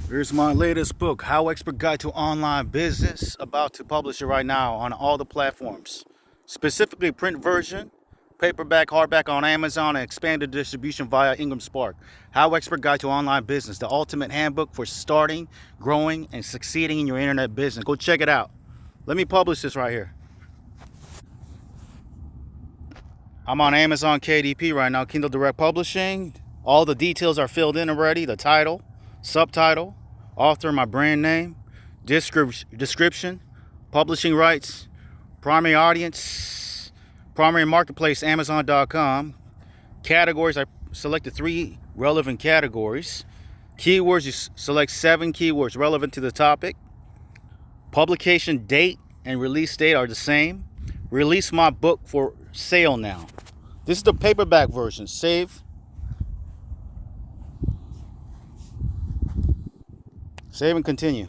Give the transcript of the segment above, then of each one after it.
Here's my latest book, HowExpert Guide to Online Business. About to publish it right now on all the platforms. Specifically print version, paperback, hardback on Amazon, and expanded distribution via Ingram Spark. HowExpert Guide to Online Business, the ultimate handbook for starting, growing, and succeeding in your internet business. Go check it out. Let me publish this right here. I'm on Amazon KDP right now, Kindle Direct Publishing. All the details are filled in already. The title, subtitle, author, my brand name, description, publishing rights, primary audience, primary marketplace, Amazon.com. Categories, I selected 3 relevant categories. Keywords, you select 7 keywords relevant to the topic. Publication date and release date are the same. Release my book for sale now. This is the paperback version. Save and continue.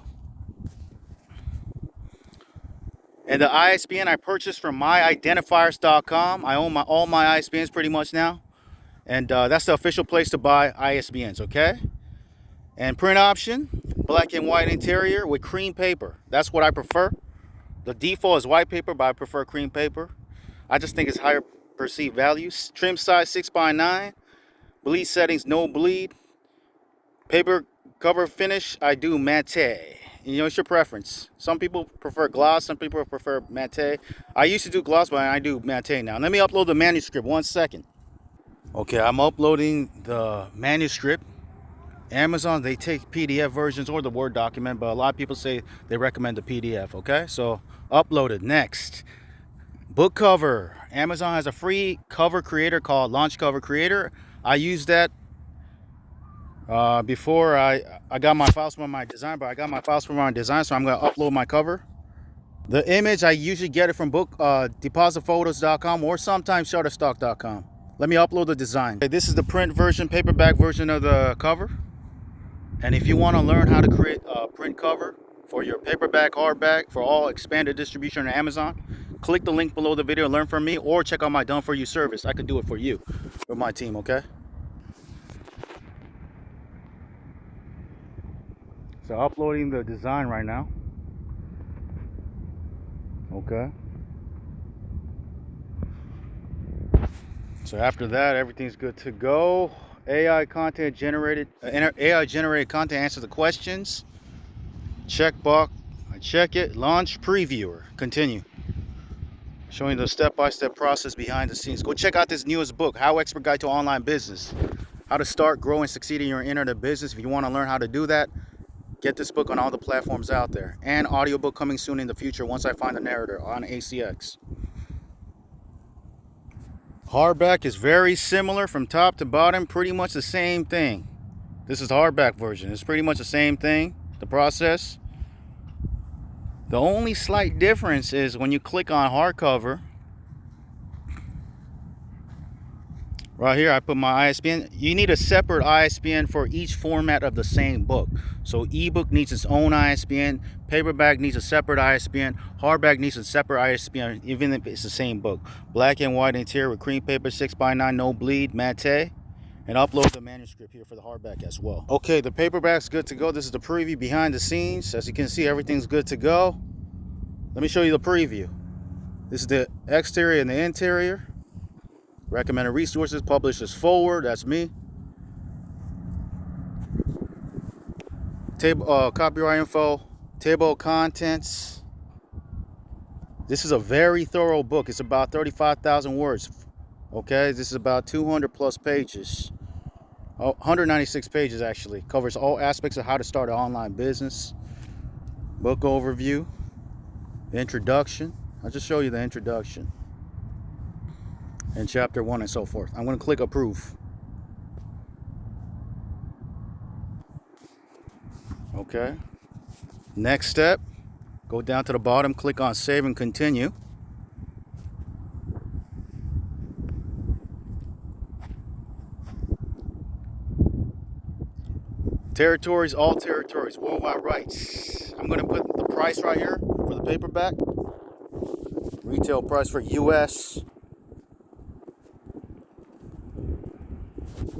And the ISBN I purchased from myidentifiers.com. I own all my ISBNs pretty much now. And that's the official place to buy ISBNs, okay? And print option, black and white interior with cream paper. That's what I prefer. The default is white paper, but I prefer cream paper. I just think it's higher perceived values. Trim size 6x9. Bleed settings, no bleed. Paper cover finish, I do matte. You know, it's your preference. Some people prefer gloss, some people prefer matte. I used to do gloss, but I do matte now. Let me upload the manuscript, 1 second. Okay, I'm uploading the manuscript. Amazon, they take PDF versions or the Word document, but a lot of people say they recommend the PDF, okay? So, uploaded. Next. Book cover. Amazon has a free cover creator called Launch Cover Creator. I used that before I got my files from my design, but I got my files from my design, so I'm going to upload my cover. The image, I usually get it from depositphotos.com or sometimes shutterstock.com. Let me upload the design. Okay, this is the print version, paperback version of the cover. And if you want to learn how to create a print cover for your paperback, hardback, for all expanded distribution on Amazon, click the link below the video and learn from me, or check out my Done For You service. I can do it for you with my team, okay? So uploading the design right now. Okay. So after that, everything's good to go. AI generated content answers the questions. Checkbox, I check it. Launch previewer. Continue. Showing the step-by-step process behind the scenes. Go check out this newest book, HowExpert Guide to Online Business. How to start, grow, and succeed in your internet business. If you want to learn how to do that, get this book on all the platforms out there. And audiobook coming soon in the future once I find the narrator on ACX. Hardback is very similar from top to bottom, pretty much the same thing. This is the hardback version. It's pretty much the same thing, the process. The only slight difference is when you click on hardcover, right here I put my ISBN. You need a separate ISBN for each format of the same book. So ebook needs its own ISBN, paperback needs a separate ISBN, hardback needs a separate ISBN, even if it's the same book. Black and white interior with cream paper, 6x9, no bleed, matte. And upload the manuscript here for the hardback as well. Okay, the paperback's good to go. This is the preview behind the scenes. As you can see, everything's good to go. Let me show you the preview. This is the exterior and the interior. Recommended resources, publishers forward, that's me. Table, copyright info, table of contents. This is a very thorough book. It's about 35,000 words. Okay, this is about 200 plus pages. 196 pages actually. Covers all aspects of how to start an online business. Book overview. Introduction. I'll just show you the introduction. And chapter 1 and so forth. I'm going to click approve. Okay. Next step. Go down to the bottom, click on save and continue. Territories, all territories, worldwide rights. I'm going to put the price right here for the paperback. Retail price for US.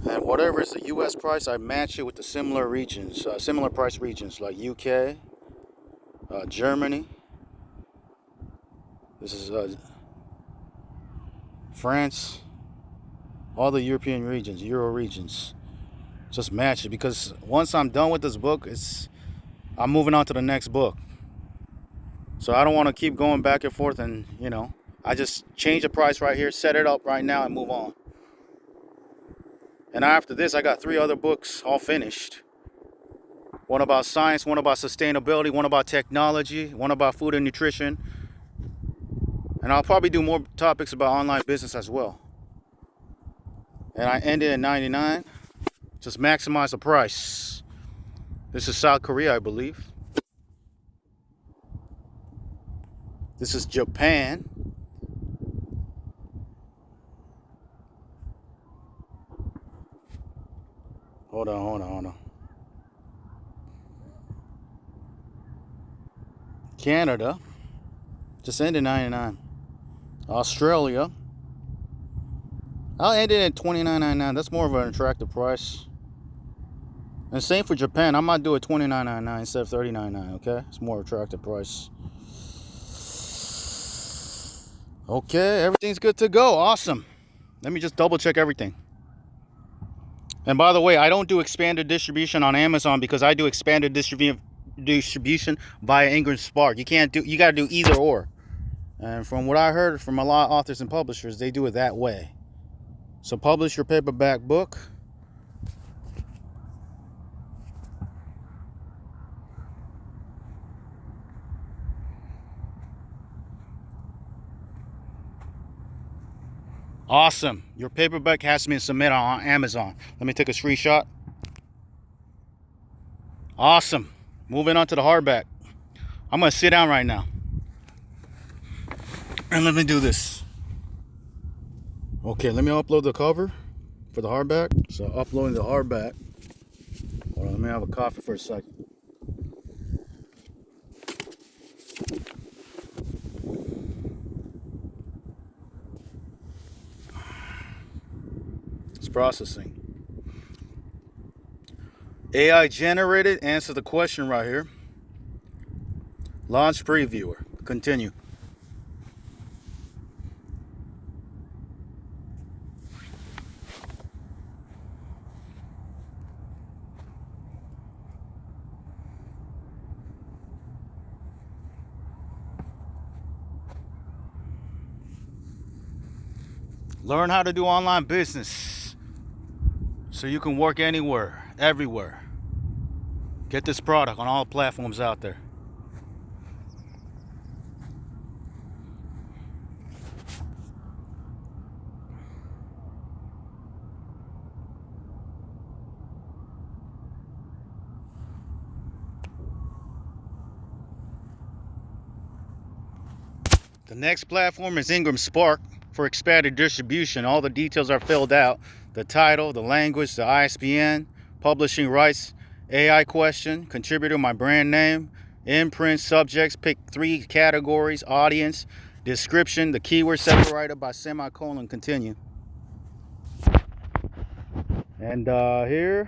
And whatever is the U.S. price, I match it with the similar regions, similar price regions like UK, Germany. This is France, all the European regions, Euro regions. Just match it, because once I'm done with this book, I'm moving on to the next book. So I don't want to keep going back and forth, and I just change the price right here, set it up right now, and move on. And after this, I got 3 other books all finished. One about science, one about sustainability, one about technology, one about food and nutrition. And I'll probably do more topics about online business as well. And I ended at 99. Just maximize the price. This is South Korea, I believe. This is Japan. Hold on. Canada. Just ended 99. Australia. I'll end it at $29.99. That's more of an attractive price. And same for Japan. I might do it $29.99 instead of $39.99. Okay, it's more attractive price. Okay, everything's good to go. Awesome. Let me just double check everything. And by the way, I don't do expanded distribution on Amazon because I do expanded distribution via Ingram Spark. You got to do either or. And from what I heard from a lot of authors and publishers, they do it that way. So publish your paperback book. Awesome. Your paperback has been submitted on Amazon. Let me take a screenshot. Awesome. Moving on to the hardback. I'm going to sit down right now. And let me do this. Okay, let me upload the cover for the hardback. So uploading the hardback. Hold on, let me have a coffee for a second. It's processing. AI generated, answer the question right here. Launch previewer. Continue. Learn how to do online business so you can work anywhere, everywhere. Get this product on all platforms out there. The next platform is Ingram Spark for expanded distribution. All the details are filled out. The title, the language, the ISBN, publishing rights, AI question, contributor, my brand name, imprint, subjects, pick 3 categories, audience, description, the keyword separated by semicolon, continue. And here,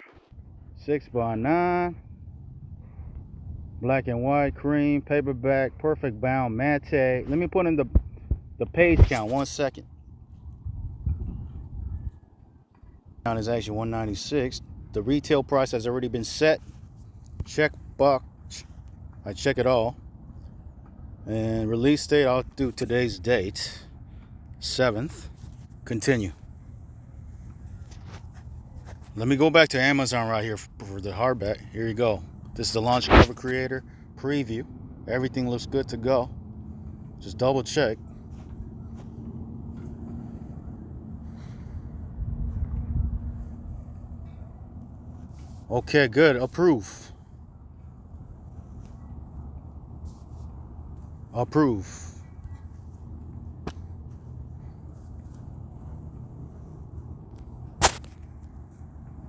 6x9, black and white, cream, paperback, perfect bound, matte. Let me put in the page count, 1 second. Count is actually 196. The retail price has already been set. Check box. I check it all. And release date, I'll do today's date, 7th. Continue. Let me go back to Amazon right here for the hardback. Here you go. This is the launch cover creator preview. Everything looks good to go. Just double check. Okay, good. Approve. Approve.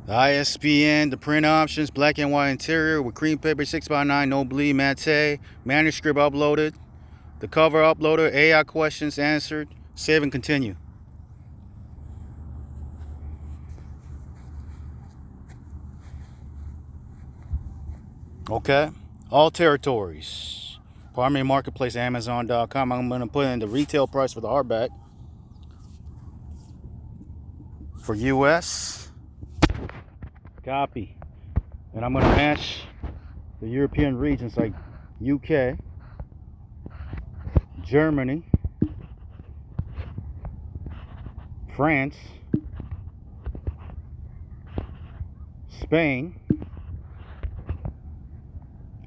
The ISBN, the print options, black and white interior with cream paper, 6x9, no bleed, matte, manuscript uploaded, the cover uploaded, AI questions answered, save and continue. Okay, all territories. Primary marketplace, Amazon.com. I'm going to put in the retail price for the hardback. For US, copy. And I'm going to match the European regions like UK, Germany, France, Spain,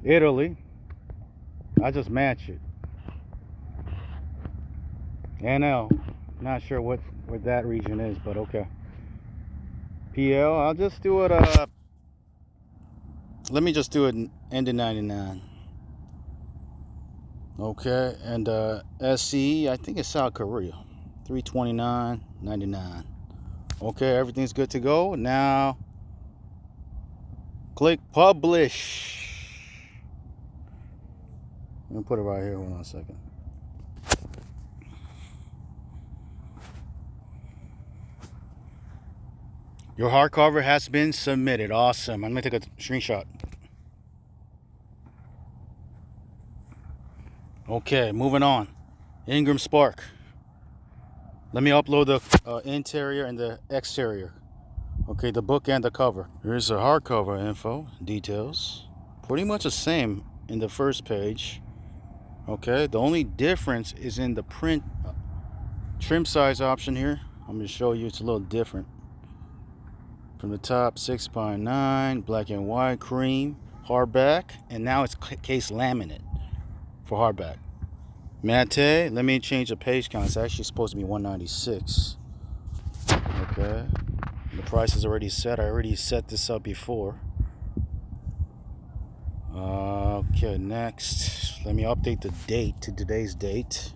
Italy. I just match it. NL, not sure what that region is, but okay. PL, I'll just do it, let me just do it ending 99. Okay, and SC, I think it's South Korea, 329.99. Okay, everything's good to go. Now, click publish. Let me put it right here. Hold on a second. Your hardcover has been submitted. Awesome. I'm going to take a screenshot. Okay, moving on. Ingram Spark. Let me upload the interior and the exterior. Okay, the book and the cover. Here's the hardcover info, details. Pretty much the same in the first page. Okay, the only difference is in the print trim size option here. I'm going to show you it's a little different. From the top, 6x9, black and white, cream, hardback, and now it's case laminate for hardback. Matte, let me change the page count. It's actually supposed to be 196. Okay, the price is already set. I already set this up before. Okay, next, let me update the date to today's date.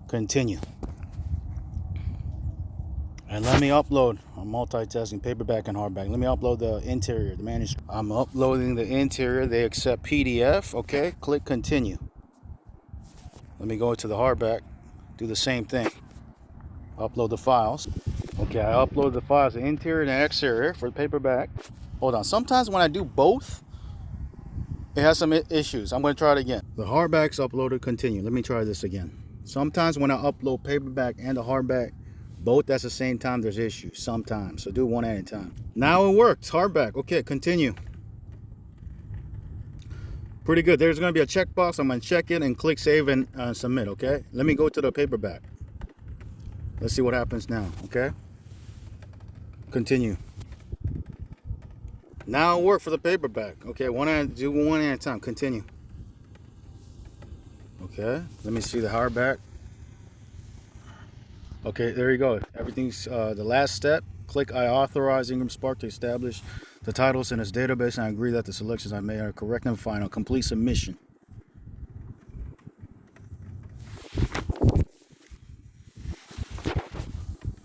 Continue. And let me upload, I'm multitasking, paperback and hardback. Let me upload the interior, the manuscript. I'm uploading the interior. They accept PDF. Okay, click continue. Let me go to the hardback, do the same thing. Upload the files. Okay, I upload the files, the interior and the exterior for the paperback. Hold on, sometimes when I do both, it has some issues. I'm going to try it again. The hardback's uploaded, continue. Let me try this again. Sometimes when I upload paperback and the hardback, both at the same time, there's issues sometimes. So do one at a time. Now it works. Hardback. Okay, continue. Pretty good. There's going to be a checkbox. I'm going to check it and click save and submit. Okay. Let me go to the paperback. Let's see what happens now. Okay. Continue. Now it worked for the paperback. Okay. Do one at a time. Continue. Okay. Let me see the hardback. Okay, there you go. Everything's the last step. Click I authorize Ingram Spark to establish the titles in its database, and I agree that the selections I made are correct and final. Complete submission.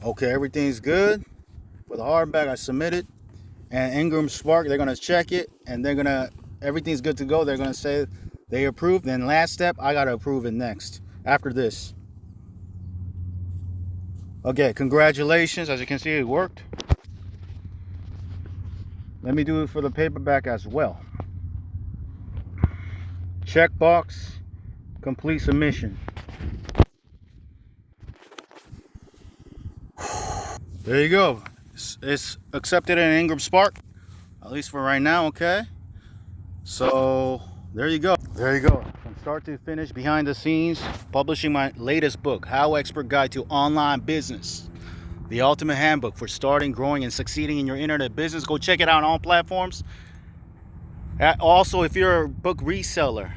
Okay, everything's good. For the hardback, I submitted. And Ingram Spark, they're going to check it, and they're going to, everything's good to go. They're going to say they approved. Then last step, I got to approve it next. After this. Okay, congratulations. As you can see, it worked. Let me do it for the paperback as well. Checkbox, complete submission. There you go. It's accepted in Ingram Spark, at least for right now, okay? So, there you go. There you go. From start to finish, behind the scenes, publishing my latest book, HowExpert Guide to Online Business. The ultimate handbook for starting, growing, and succeeding in your internet business. Go check it out on all platforms. Also, if you're a book reseller,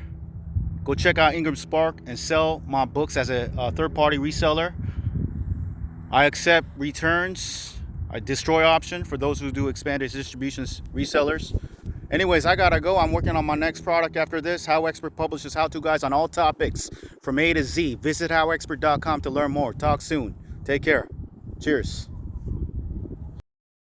go check out Ingram Spark and sell my books as a third-party reseller. I accept returns, a destroy option for those who do expanded distributions resellers. Anyways, I gotta go. I'm working on my next product after this. HowExpert publishes how-to guides on all topics from A to Z. Visit HowExpert.com to learn more. Talk soon. Take care. Cheers.